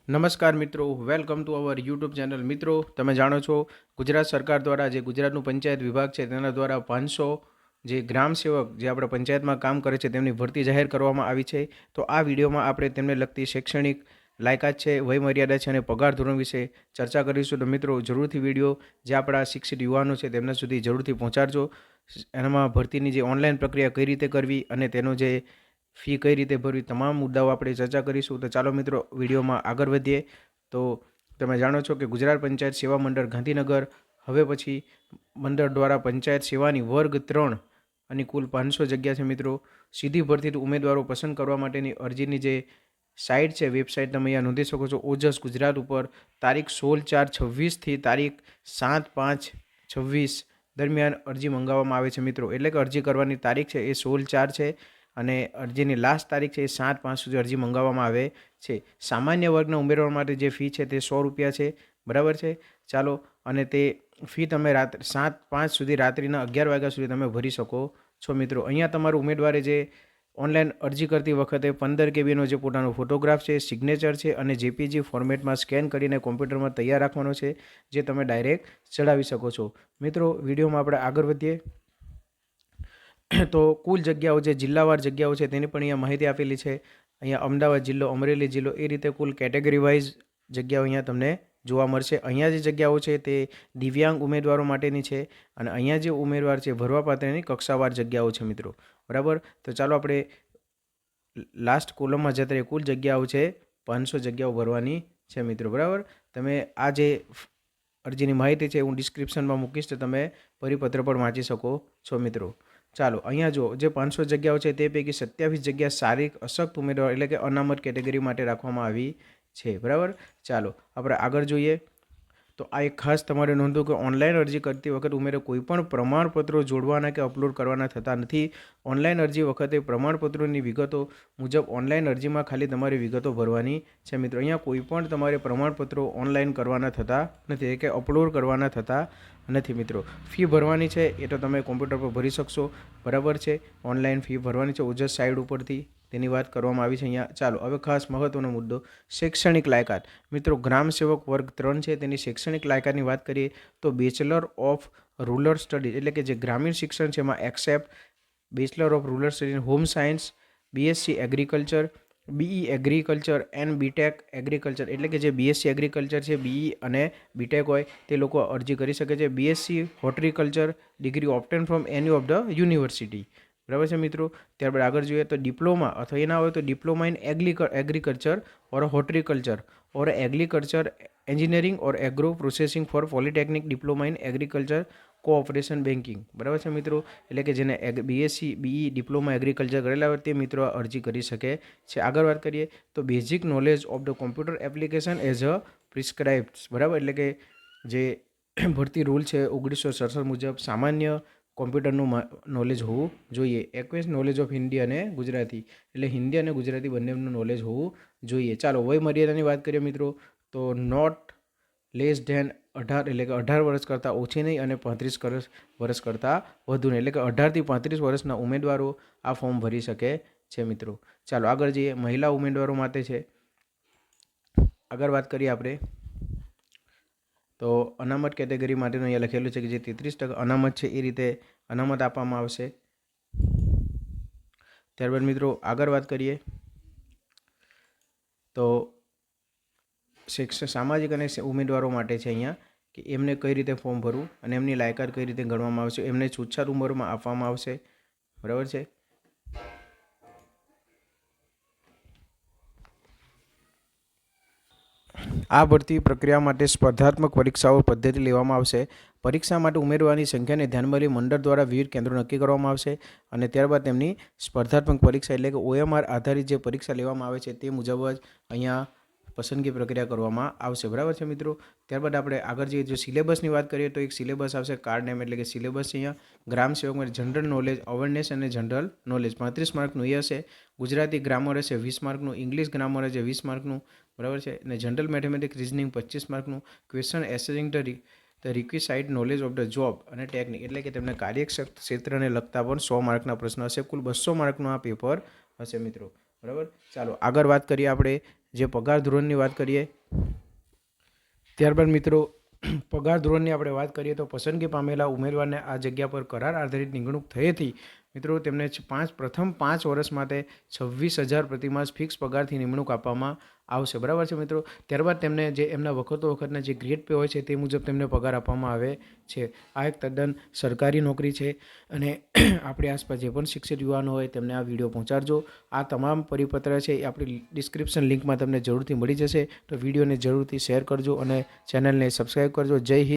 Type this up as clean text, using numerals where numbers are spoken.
નમસ્કાર મિત્રો, welcome to our YouTube channel. મિત્રો, તમે જાણો છો ગુજરાત સરકાર દ્વારા જે ગુજરાતનું પંચાયત વિભાગ છે તેના દ્વારા 500 જે ગ્રામ સેવક જે આપણે પંચાયતમાં કામ કરે છે તેમની ભરતી જાહેર કરવામાં આવી છે। તો આ વિડીયોમાં આપણે તેમને લગતી શૈક્ષણિક લાયકાત છે, વયમર્યાદા છે અને પગાર ધોરણ વિશે ચર્ચા કરીશું। તો મિત્રો, જરૂરથી વિડીયો જે આપણા શિક્ષિત યુવાનો છે તેમના સુધી જરૂરથી પહોંચાડજો। એનામાં ભરતીની જે ઓનલાઈન પ્રક્રિયા કઈ રીતે કરવી અને તેનો જે ફી કઈ રીતે ભરવી, તમામ મુદ્દાઓ આપણે ચર્ચા કરીશું। તો ચાલો મિત્રો, વિડીયોમાં આગળ વધીએ। તો તમે જાણો છો કે ગુજરાત પંચાયત સેવા મંડળ ગાંધીનગર હવે પછી મંડળ દ્વારા પંચાયત સેવાની વર્ગ 3 અને કુલ 500 જગ્યા છે મિત્રો। સીધી ભરતીથી ઉમેદવારો પસંદ કરવા માટેની અરજીની જે સાઇટ છે, વેબસાઇટ તમે અહીંયા નોંધી શકો છો, ઓજસ ગુજરાત ઉપર તારીખ 16/4/26થી તારીખ 7/5/26 દરમિયાન અરજી મંગાવવામાં આવે છે મિત્રો। એટલે કે અરજી કરવાની તારીખ છે એ 16/4 છે અને અરજીની લાસ્ટ તારીખ છે એ 7/5 સુધી અરજી મંગાવવામાં આવે છે। સામાન્ય વર્ગના ઉમેદવાર માટે જે ફી છે તે 100 રૂપિયા છે, બરાબર છે। ચાલો, અને તે ફી તમે 7/5 સુધી રાત્રિના 11 વાગ્યા સુધી તમે ભરી શકો છો મિત્રો। અહીંયા તમારું ઉમેદવારે જે ઓનલાઈન અરજી કરતી વખતે 15 KBનો જે પોતાનો ફોટોગ્રાફ છે, સિગ્નેચર છે અને JPG ફોર્મેટમાં સ્કેન કરીને કોમ્પ્યુટરમાં તૈયાર રાખવાનો છે, જે તમે ડાયરેક્ટ ચડાવી શકો છો। મિત્રો, વિડીયોમાં આપણે આગળ વધીએ તો કુલ જગ્યાઓ જે જિલ્લાવાર જગ્યાઓ છે તેની પણ અહીંયા માહિતી આપેલી છે। અહીંયા અમદાવાદ જિલ્લો, અમરેલી જિલ્લો, એ રીતે કુલ કેટેગરી વાઇઝ જગ્યાઓ અહીંયા તમને જોવા મળશે। અહીંયા જે જગ્યાઓ છે તે દિવ્યાંગ ઉમેદવારો માટેની છે અને અહીંયા જે ઉમેદવાર છે ભરવાપાત્રની કક્ષાવાર જગ્યાઓ છે મિત્રો, બરાબર। તો ચાલો આપણે લાસ્ટ કોલમમાં જતા રહીએ। કુલ જગ્યાઓ છે 500 જગ્યાઓ ભરવાની છે મિત્રો, બરાબર। તમે આ જે અરજીની માહિતી છે હું ડિસ્ક્રિપ્શનમાં મૂકીશ, તો તમે પરિપત્ર પણ વાંચી શકો છો મિત્રો। ચાલો, અહીંયા જો જે 500 જગ્યાઓ છે તે પૈકી 27 જગ્યા શારીરિક અશક્ત ઉમેદવાર એટલે કે અનામત કેટેગરી માટે રાખવામાં આવી છે, બરાબર। ચાલો આપણે આગળ જોઈએ। તો આ એક ખાસ તમારે નોંધો કે ઓનલાઈન અરજી કરતી વખતે ઉમેદવારે કોઈ પણ પ્રમાણપત્રો જોડવાના કે અપલોડ કરવાના થતા નથી। ઓનલાઈન અરજી વખતે પ્રમાણપત્રોની વિગતો મુજબ ઓનલાઈન અરજીમાં ખાલી તમારી વિગતો ભરવાની છે મિત્રો। અહીંયા કોઈ પણ તમારે પ્રમાણપત્રો ઓનલાઈન કરવાના થતા નથી, કે અપલોડ કરવાના થતા નથી મિત્રો। ફી ભરવાની છે એ તો તમે કોમ્પ્યુટર પર ભરી શકશો, બરાબર છે। ઓનલાઈન ફી ભરવાની છે ઓજસ સાઇટ ઉપરથી, તેની વાત કરવામાં આવી છે અહીંયા। ચાલો, હવે ખાસ મહત્વનો મુદ્દો શૈક્ષણિક લાયકાત। મિત્રો, ગ્રામ સેવક વર્ગ 3 છે તેની શૈક્ષણિક લાયકાતની વાત કરીએ તો બેચલર ઓફ રૂરલ સ્ટડીઝ એટલે કે જે ગ્રામીણ શિક્ષણ છે એમાં accept bachelor of rural studies, home science, BSc agriculture, BE agriculture and BTech agriculture એટલે કે જે BSc એગ્રીકલ્ચર છે, BE અને BTech હોય તે લોકો અરજી કરી શકે છે। BSc horticulture degree obtain from any of the university, બરાબર છે મિત્રો। ત્યારબાદ આગળ જોઈએ તો ડિપ્લોમા અથવા એના હોય તો diploma in agriculture or horticulture or agriculture engineering or agro processing for polytechnic diploma in agriculture cooperation banking, બરાબર છે મિત્રો। એટલે કે જેને BSc BE ડિપ્લોમા એગ્રીકલ્ચર કરેલા હોય તે મિત્રો અરજી કરી શકે છે। આગળ વાત કરીએ તો basic knowledge of the computer application as a prescribed, બરાબર। એટલે કે જે ભરતી રૂલ છે 1967 મુજબ સામાન્ય કોમ્પ્યુટરનું નોલેજ હોવું જોઈએ। એક્વેસ નોલેજ ઓફ હિન્દી અને ગુજરાતી એટલે હિન્દી અને ગુજરાતી બંનેનું નોલેજ હોવું જોઈએ। ચાલો, વય મર્યાદાની વાત કરીએ મિત્રો તો નોટ લેસ ધેન 18 એટલે કે 18 વર્ષ કરતાં ઓછી નહીં અને 35 વર્ષ કરતાં વધુ નહીં, એટલે કે 18થી 35 વર્ષના ઉમેદવારો આ ફોર્મ ભરી શકે છે મિત્રો। ચાલો આગળ જઈએ, મહિલા ઉમેદવારો માટે છે। આગળ વાત કરીએ આપણે તો અનામત કેટેગરી માટેનું અહીંયા લખેલું છે કે જે 33% અનામત છે એ રીતે અનામત આપવામાં આવશે। ત્યારબાદ મિત્રો આગળ વાત કરીએ તો સામાજિક અને ઉમેદવારો માટે છે અહીંયા કે એમને કઈ રીતે ફોર્મ ભરવું અને એમની લાયકાત કઈ રીતે ગણવામાં આવશે, એમને છૂટછાટ ઉંમરમાં આપવામાં આવશે, બરાબર છે। આ ભરતી પ્રક્રિયા માટે સ્પર્ધાત્મક પરીક્ષાઓ પદ્ધતિ લેવામાં આવશે। પરીક્ષા માટે ઉમેદવારની સંખ્યાને ધ્યાનમાં લઈ મંડળ દ્વારા વિવિધ કેન્દ્રો નક્કી કરવામાં આવશે અને ત્યારબાદ તેમની સ્પર્ધાત્મક પરીક્ષા એટલે કે OMR આધારિત જે પરીક્ષા લેવામાં આવે છે તે મુજબ જ અહીંયા પસંદગી પ્રક્રિયા કરવામાં આવશે, બરાબર છે મિત્રો। ત્યારબાદ આપણે આગળ જઈએ, જો સિલેબસની વાત કરીએ તો એક સિલેબસ આવશે કાર્ડ નેમ એટલે કે સિલેબસ છે અહીંયા। ગ્રામ સેવક માટે જનરલ નોલેજ, અવેરનેસ અને જનરલ નોલેજ 35 માર્કનું એ હશે। ગુજરાતી ગ્રામર હશે 20 માર્કનું, ઇંગ્લિશ ગ્રામર હશે 20 માર્કનું, બરાબર છે। અને જનરલ મેથેમેટિક્સ રિઝનિંગ 25 માર્કનું, question assessing the requisite knowledge of the job અને ટેકનિક એટલે કે તેમને કાર્યક્ષેત્રને લગતા પણ 100 માર્કના પ્રશ્ન હશે। કુલ 200 માર્કનું આ પેપર હશે મિત્રો, બરાબર। ચાલો આગળ વાત કરીએ, આપણે જે પગાર ધોરણની વાત કરીએ ત્યારબાદ મિત્રો પગાર ધોરણની આપણે વાત કરીએ તો પસંદગી પામેલા ઉમેદવારને આ જગ્યા પર કરાર આધારિત નિમણૂક થઈ હતી. મિત્રો તેમને પ્રથમ 5 વર્ષ માટે 26,000 પ્રતિમાસ ફિક્સ પગારથી નિમણૂક આપવામાં આવશે. બરાબર છે મિત્રો. ત્યારબાદ તેમને જે એમના વખતના જે ગ્રેડ પે હોય છે તે મુજબ તેમને પગાર આપવામાં આવે છે. આ એક તદ્દન સરકારી નોકરી છે અને આપણી આસપાસ જે પણ શિક્ષિત યુવાનો હોય તેમને આ વિડીયો પહોંચાડજો. આ તમામ પરિપત્ર છે એ આપણી ડિસ્ક્રિપ્શન લિંકમાં તમને જરૂરથી મળી જશે. તો વિડીયોને જરૂરથી શેર કરજો અને ચેનલને સબસ્ક્રાઈબ કરજો. જય હિન્દ.